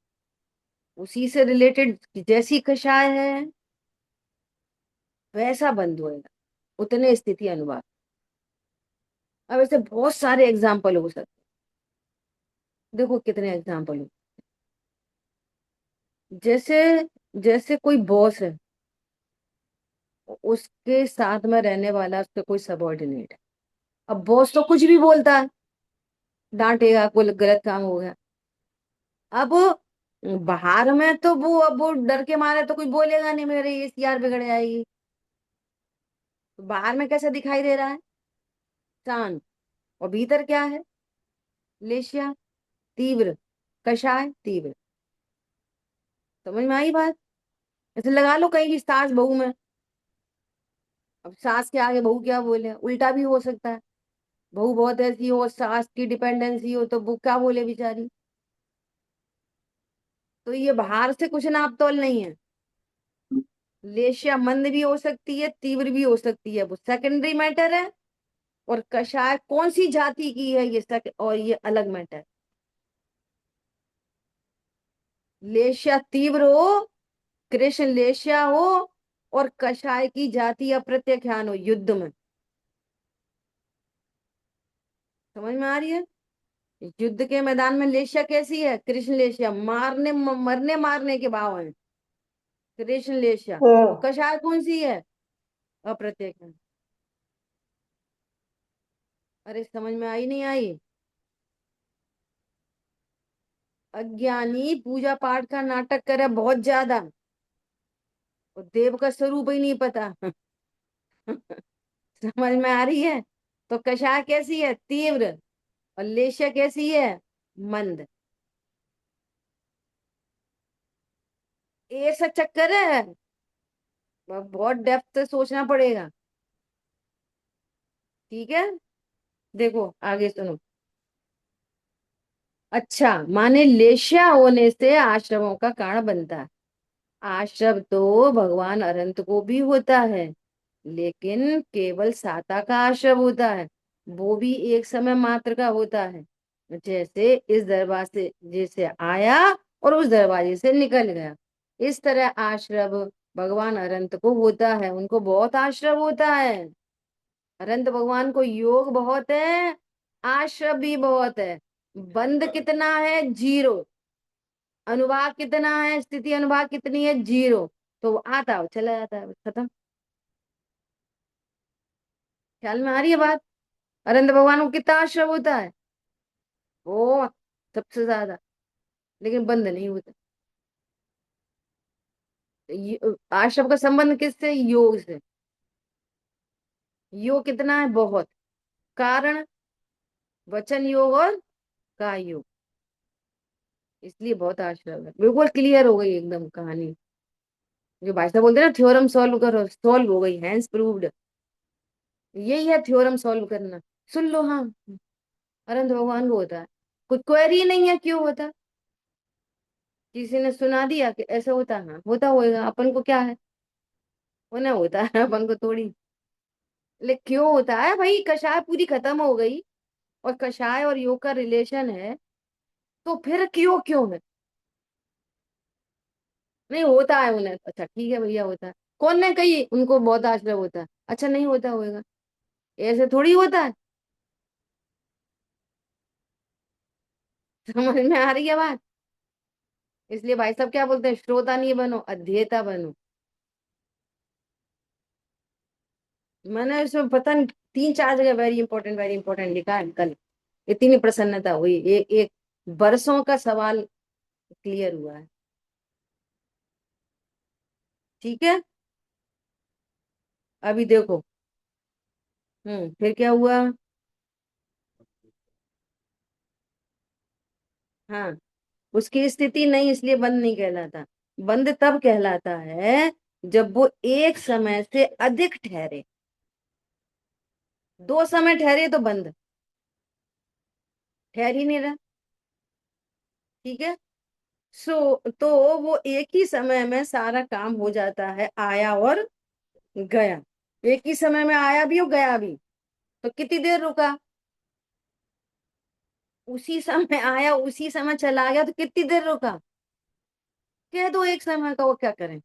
Speaker 1: उसी से रिलेटेड जैसी कषाय है वैसा बंद होएगा, उतने स्थिति अनुवाद। अब ऐसे बहुत सारे एग्जाम्पल हो सकते। देखो कितने एग्जाम्पल हो। जैसे जैसे कोई बॉस है, उसके साथ में रहने वाला उसका कोई सबॉर्डिनेट है। अब बॉस तो कुछ भी बोलता है, डांटेगा, कोई गलत काम हो गया। अब बाहर में तो वो, अब वो डर के मारे तो कुछ बोलेगा नहीं, मेरे ये यार बिगड़ जाएगी। तो बाहर में कैसा दिखाई दे रहा है? शांत। और भीतर क्या है? लेशिया तीव्र, कषाय तीव्र। समझ में आई बात? ऐसे लगा लो कहीं की सास बहू में, अब सास के आगे बहू क्या बोले, उल्टा भी हो सकता है। बहू बहुत ऐसी हो, सास की डिपेंडेंसी हो, तो वो क्या बोले बेचारी। तो ये बाहर से कुछ नाप तोल नहीं है। लेशिया मंद भी हो सकती है, तीव्र भी हो सकती है, वो सेकेंडरी मैटर है। और कषाय कौन सी जाति की है ये और ये अलग मैटर। लेशिया तीव्र हो, कृष्ण लेशिया हो, और कषाय की जाति अप्रत्याख्यान हो युद्ध में। समझ में आ रही है? युद्ध के मैदान में लेशिया कैसी है? कृष्ण लेशिया, मारने मरने मारने के भाव है कृष्ण लेशिया। और
Speaker 5: हाँ।
Speaker 1: कषाय कौन सी है? अप्रत्याख्यान। अरे समझ में आई नहीं आई? अज्ञानी पूजा पाठ का नाटक करे बहुत ज्यादा, और देव का स्वरूप ही नहीं पता। समझ में आ रही है? तो कषाय कैसी है? तीव्र। और लेश्या कैसी है? मंद। ऐसा चक्कर है, बहुत डेप्थ से सोचना पड़ेगा। ठीक है, देखो आगे सुनो। अच्छा, माने लेश्या होने से आश्रमों का कारण बनता है। आश्रम तो भगवान अनंत को भी होता है, लेकिन केवल साता का आश्रम होता है, वो भी एक समय मात्र का होता है। जैसे इस दरवाजे से आया और उस दरवाजे से निकल गया, इस तरह आश्रम भगवान अनंत को होता है, उनको बहुत आश्रम होता है। अनंत भगवान को योग बहुत है, आश्रम भी बहुत है। बंद कितना है? 0। अनुभाग कितना है? स्थिति अनुभाग कितनी है? 0। तो वो आता है चला जाता है, बस खत्म। ख्याल में आ रही है बात? अनंत भगवान को कितना आश्रय होता है? ओ, सबसे ज्यादा। लेकिन बंद नहीं होता। आश्रम का संबंध किससे? योग से। योग कितना है? बहुत। कारण वचन योग और काय योग, इसलिए बहुत आश्रय है। बिल्कुल क्लियर हो गई एकदम कहानी। जो भाई साहब बोलते हैं ना थ्योरम सॉल्व करो, सॉल्व हो गई, हैंस प्रूव्ड। यही है थ्योरम सॉल्व करना। सुन लो, हाँ। अनंत भगवान को होता है, कुछ क्वेरी नहीं है क्यों होता। किसी ने सुना दिया कि ऐसा होता है, हाँ होता होएगा, अपन को क्या है। उन्हें होता है, अपन को थोड़ी। ले क्यों होता है भाई, कषाय पूरी खत्म हो गई और कषाय और योग का रिलेशन है, तो फिर क्यों क्यों है? नहीं होता है उन्हें, अच्छा ठीक है भैया होता है। कौन ने कही उनको बहुत आश्रय होता है? अच्छा नहीं होता होएगा, ऐसे थोड़ी होता है। समझ में आ रही है बात? इसलिए भाई साहब क्या बोलते हैं, श्रोता नहीं बनो, अध्येता बनो। मैंने इसमें पता नहीं 3-4 जगह वेरी इंपॉर्टेंट लिखा है कल। इतनी प्रसन्नता हुई, एक एक बरसों का सवाल क्लियर हुआ है। ठीक है, अभी देखो। फिर क्या हुआ? हाँ, उसकी स्थिति नहीं, इसलिए बंद नहीं कहलाता। बंद तब कहलाता है जब वो एक समय से अधिक ठहरे। 2 समय ठहरे तो बंद, ठहर ही नहीं रहा। ठीक है। तो वो एक ही समय में सारा काम हो जाता है, आया और गया। एक ही समय में आया भी और गया भी, तो कितनी देर रुका? उसी समय आया, उसी समय चला गया, तो कितनी देर रुका? कह दो एक समय का, वो क्या करें?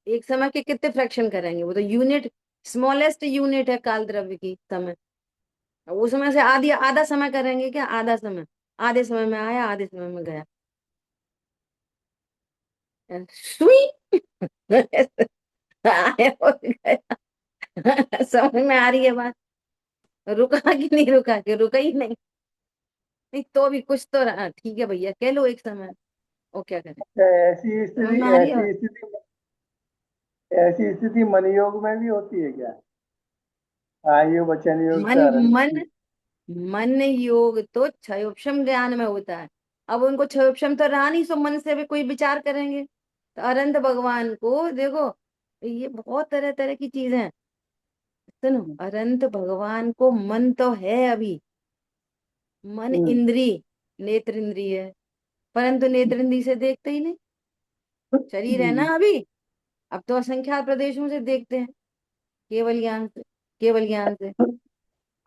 Speaker 1: एक समय के कितने फ्रैक्शन करेंगे? वो तो यूनिट, स्मॉलेस्ट यूनिट है काल द्रव्य की समय। उसमें से आधी आधा समय करेंगे क्या? आधा समय, आधे समय में आया, आधे समय में गया। सुई। आया और गया। समझ में आ रही है बात? रुका कि नहीं रुका, कि रुका ही नहीं? नहीं तो भी कुछ तो रहा, ठीक है भैया कह लो एक समय। वो क्या करें?
Speaker 5: ऐसी
Speaker 1: समझ
Speaker 5: स्थिति
Speaker 1: में आ रही है बात?
Speaker 5: ऐसी स्थिति ऐसी स्थिति मन योग में भी होती है क्या? आयु वचन योग
Speaker 1: मन
Speaker 5: से आरंभ।
Speaker 1: मन मन योग तो क्षयोपशम ज्ञान में होता है। अब उनको क्षयोपशम तो रहा नहीं, सो मन से भी कोई विचार करेंगे, तो अनंत भगवान को देखो, ये बहुत तरह तरह की चीजें हैं। सुनो, अनंत भगवान को मन तो है अभी, मन
Speaker 5: हम्म,
Speaker 1: इंद्री, नेत्र इंद्री है, परंतु नेत्र इंद्री से देखते ही नहीं। शरीर है ना
Speaker 5: हम्म,
Speaker 1: अभी। अब तो असंख्यात प्रदेशों से देखते हैं, केवल ज्ञान से, केवल ज्ञान से।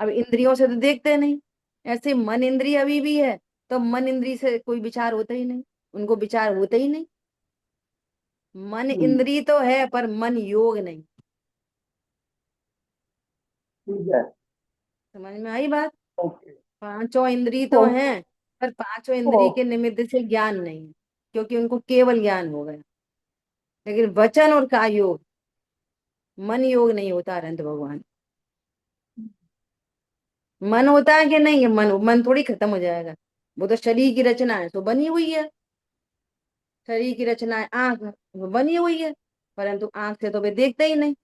Speaker 1: अब इंद्रियों से तो देखते नहीं। ऐसे मन इंद्रिय अभी भी है, तो मन इंद्रिय से कोई विचार होता ही नहीं, उनको विचार होता ही नहीं। मन
Speaker 5: हम्म,
Speaker 1: इंद्रिय तो है पर मन योग नहीं।
Speaker 5: ठीक है।
Speaker 1: समझ में आई बात?
Speaker 5: ओके।
Speaker 1: पांचों इंद्रिय तो
Speaker 5: तो
Speaker 1: हैं, पर पांचों
Speaker 5: तो
Speaker 1: इंद्रिय के निमित्त से ज्ञान नहीं है, क्योंकि उनको केवल ज्ञान हो गया। लेकिन वचन और का योग, मन योग नहीं होता अनंत भगवान। मन होता है कि नहीं? मन मन थोड़ी खत्म हो जाएगा। वो तो शरीर की रचना है, तो बनी हुई है। शरीर की रचना है आंख, वो बनी हुई है, परंतु आंख से तो वे देखते ही नहीं,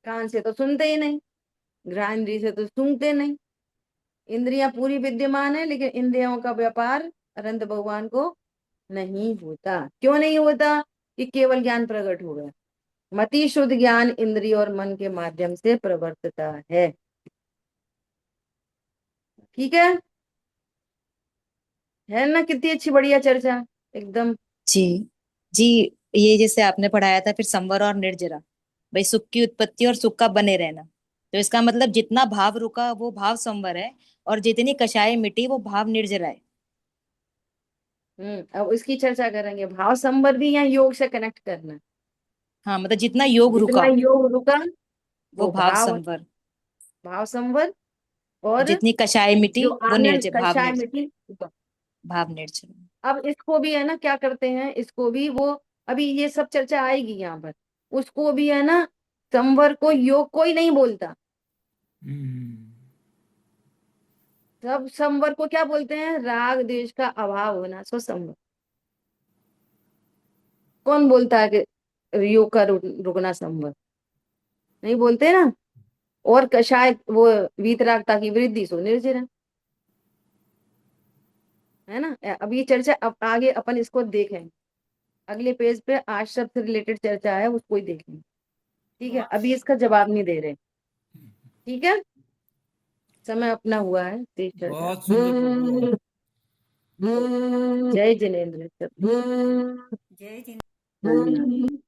Speaker 1: कान से तो सुनते ही नहीं, घ्राणेन्द्रिय से तो सूंघते नहीं। इंद्रियां पूरी विद्यमान है, लेकिन इंद्रियों का व्यापार अनंत भगवान को नहीं होता। क्यों नहीं होता? कि केवल ज्ञान प्रकट हो गया। मति शुद्ध ज्ञान इंद्रिय और मन के माध्यम से प्रवर्तता है। ठीक है ना? कितनी अच्छी बढ़िया चर्चा, एकदम।
Speaker 6: जी जी। ये जैसे आपने पढ़ाया था फिर संवर और निर्जरा, भाई सुख की उत्पत्ति और सुख का बने रहना, तो इसका मतलब जितना भाव रुका वो भाव संवर है, और जितनी कषाय मिटी वो भाव निर्जरा है।
Speaker 1: अब इसकी चर्चा करेंगे, भाव संबर भी यहाँ योग से कनेक्ट करना।
Speaker 6: हाँ मतलब जितना योग
Speaker 1: जितना
Speaker 6: रुका
Speaker 1: योग रुका
Speaker 6: वो
Speaker 1: वो
Speaker 6: भाव
Speaker 1: भाव,
Speaker 6: संवर,
Speaker 1: भाव संवर। और
Speaker 6: जितनी कषाय मिटी
Speaker 1: जो
Speaker 6: वो
Speaker 1: आनंद
Speaker 6: निर्जर, भाव
Speaker 1: कषाय
Speaker 6: निर्जर,
Speaker 1: मिट्टी।
Speaker 6: भाव निर्जर।
Speaker 1: अब इसको भी है ना, क्या करते हैं इसको भी वो, अभी ये सब चर्चा आएगी यहाँ पर। उसको भी है ना, संवर को योग कोई नहीं बोलता।
Speaker 3: हम्म।
Speaker 1: सब संवर को क्या बोलते हैं? राग द्वेष का अभाव होना, सो संवर। कौन बोलता है कि योग का रुकना संवर? नहीं बोलते ना। और कषाय वो वीतरागता की वृद्धि, सो निर्जरा, है ना? अब ये चर्चा अब आगे अपन इसको देखें, अगले पेज पे आश्रम से रिलेटेड चर्चा है, उसको ही देखेंगे। ठीक है, अभी इसका जवाब नहीं दे रहे। ठीक है, समय अपना हुआ है, तेज चर्चा।
Speaker 3: बहुत सुंदर प्रभु।
Speaker 1: जय जिनेन्द्र।
Speaker 2: जय जिन